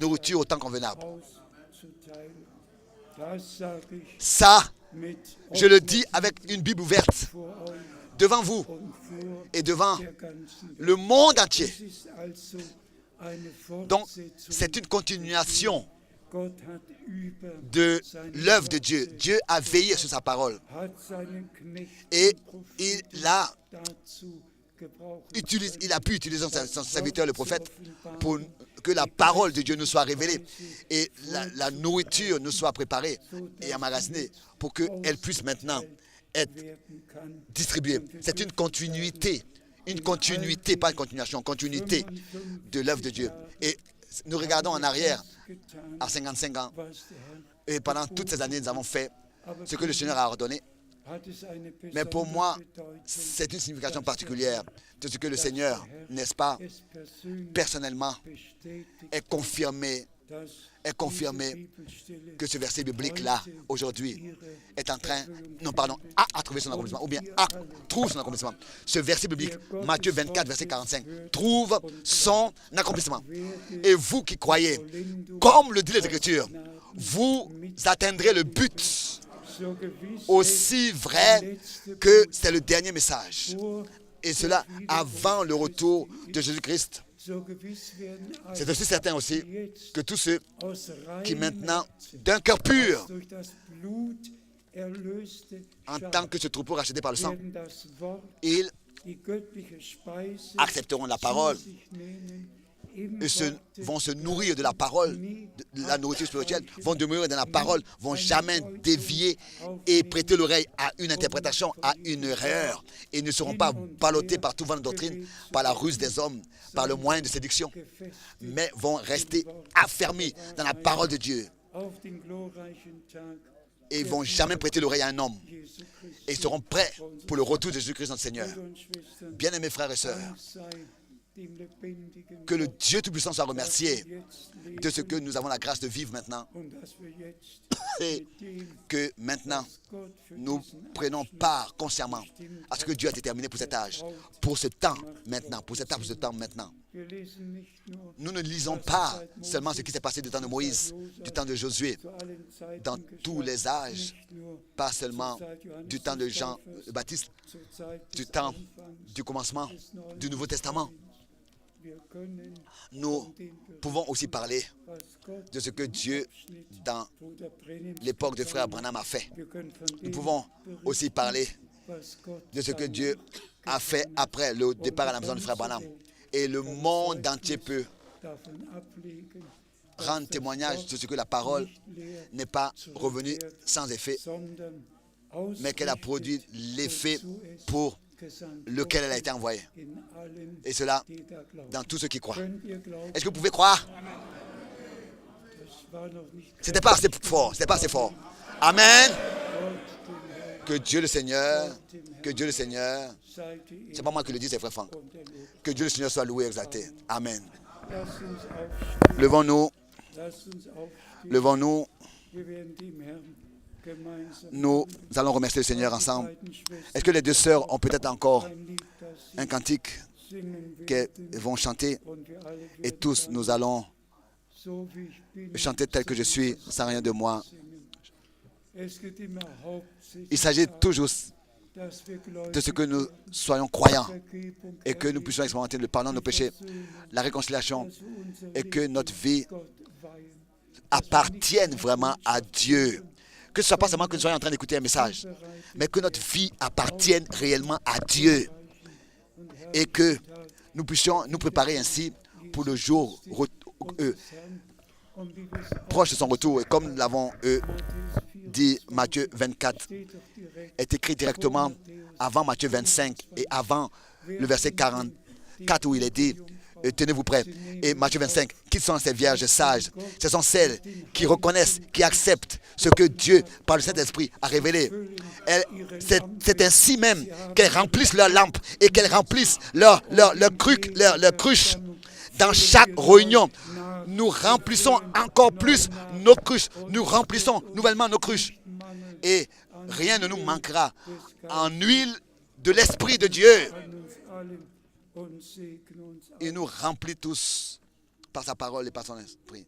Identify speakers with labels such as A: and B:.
A: nourriture au temps convenable.
B: auszuteilen. Das sage ich
A: Ça,
B: mit
A: je le dis avec une Bible ouverte
B: vor euch
A: devant vous
B: und vor
A: et devant
B: der ganzen Welt.
A: le monde entier.
B: Es ist also eine
A: Donc,
B: Fortsetzung.
A: c'est une continuation
B: Gott hat über
A: de
B: seine
A: l'œuvre de Dieu.
B: Worte,
A: Dieu a veillé sur sa parole
B: hat seinen Knechten
A: et
B: Propheten
A: il a,
B: dazu gebrauchen
A: il a pu utiliser son serviteur, le prophète, pour que la parole de Dieu nous soit révélée et la nourriture nous soit préparée et emmagasinée pour qu'elle puisse maintenant être
B: werden kann.
A: distribuée. C'est une continuité, pas une continuation, continuité de l'œuvre de Dieu. Et nous regardons en arrière à 55 ans
B: Was der Herr
A: et pendant toutes ces années, nous avons fait ce que le Seigneur a ordonné.
B: hat es eine
A: Mais pour moi,
B: besondere Bedeutung,
A: c'est une signification particulière de ce que le Seigneur, n'est-ce pas,
B: es persönlich
A: personnellement,
B: bestätigt,
A: est confirmé
B: dass diese Bibelstelle
A: que ce verset biblique-là, aujourd'hui, est en train, à trouver son accomplissement, ou bien trouve son accomplissement. Ce verset biblique, Matthieu 24, verset 45, trouve son accomplissement. Et vous qui croyez, comme le dit les Écritures, vous atteindrez le but,
B: so gewiss
A: aussi vrai que c'est le dernier message.
B: vor,
A: Et cela avant le retour de Jésus-Christ.
B: so gewiss werden
A: C'est
B: alle
A: aussi certain aussi que tous ceux
B: aus
A: qui
B: reinem
A: maintenant,
B: Herzen,
A: d'un cœur pur,
B: durch das Blut erlöste
A: en
B: Schar,
A: tant que ce troupeau racheté par le sang,
B: werden das Wort,
A: ils
B: die göttliche Speise
A: accepteront la parole
B: zu sich nehmen, im
A: et
B: Worte
A: vont se nourrir de la parole, de la nourriture spirituelle, vont demeurer dans la parole, vont jamais dévier et prêter l'oreille à une interprétation, à une erreur, et ne seront pas ballottés par tout vent de doctrine, par la ruse des hommes, par le moyen de séduction,
B: gefestigt
A: mais vont rester affermis dans la parole de Dieu
B: auf den glorreichen Tag
A: et vont jamais prêter l'oreille à un homme
B: Jesu Christi.
A: et seront prêts pour le retour de Jésus-Christ notre Seigneur.
B: Brüder und Schwestern,
A: Bien-aimés frères et sœurs,
B: Dank sei dem lebendigen
A: que le
B: Gott,
A: Dieu Tout-Puissant soit
B: dass wir
A: remercié
B: jetzt
A: de ce que
B: leben
A: nous avons la grâce de vivre maintenant
B: und dass wir jetzt
A: et
B: mit dem,
A: que maintenant
B: was Gott für
A: nous
B: diesen
A: prenons part consciemment à ce que Dieu a déterminé pour cet âge, pour ce temps maintenant, pour cet âge, pour ce temps maintenant.
B: wir lesen nicht nur
A: Nous ne lisons pas seulement ce qui s'est passé du temps de Moïse, du temps de Josué,
B: zu allen Zeiten
A: dans tous les âges,
B: nicht nur
A: pas seulement du temps de Jean le Baptiste,
B: zur Zeit
A: du
B: des
A: temps
B: Anfangs
A: du commencement
B: des Neuen
A: du Nouveau Testament.
B: Wir können
A: Nous
B: von dem Bericht,
A: pouvons aussi parler
B: was Gott
A: de ce que Dieu,
B: Abschnitt
A: dans
B: Bruder Brennims
A: l'époque de frère
B: getan hat.
A: Branham, a fait.
B: Wir können von
A: Nous
B: dem
A: pouvons
B: berichten,
A: aussi parler
B: was Gott
A: de ce que
B: danach
A: Dieu a fait après le départ à la maison de frère Branham. Et le monde entier peut
B: davon ablegen, dass
A: rendre
B: das
A: témoignage
B: Wort
A: de ce que la parole
B: nicht leer
A: n'est pas revenue
B: zurückkehrt,
A: sans effet,
B: sondern
A: mais qu'elle a produit l'effet pour lequel elle a été envoyée. Et cela dans tous ceux qui croient. Est-ce que vous pouvez croire? C'était pas assez fort, c'était pas assez fort. Amen. Que Dieu le Seigneur, c'est pas moi qui le dis, c'est frère Franck. Que Dieu le Seigneur soit loué et exalté. Amen. Levons-nous, levons-nous. Nous allons remercier le Seigneur ensemble. Est-ce que les deux sœurs ont peut-être encore un cantique qu'elles vont chanter? Et tous, nous allons chanter tel que je suis, sans rien de moi. Il s'agit toujours de ce que nous soyons croyants et que nous puissions expérimenter le pardon de nos péchés, la réconciliation, et que notre vie appartienne vraiment à Dieu. Que ce ne soit pas seulement que nous soyons en train d'écouter un message, mais que notre vie appartienne réellement à Dieu. Et que nous puissions nous préparer ainsi pour le jour proche de son retour. Et comme nous l'avons dit, Matthieu 24 est écrit directement avant Matthieu 25 et avant le verset 44 où il est dit tenez-vous prêts. Et Matthieu 25, qui sont ces vierges sages? Ce sont celles qui reconnaissent, qui acceptent ce que Dieu, par le Saint-Esprit, a révélé. C'est ainsi même qu'elles remplissent leur lampe et qu'elles remplissent leur cruche. Dans chaque réunion, nous remplissons encore plus nos cruches. Nous remplissons nouvellement nos cruches. Et rien ne nous manquera en huile de l'Esprit de Dieu. Il nous remplit tous par sa parole et par son esprit.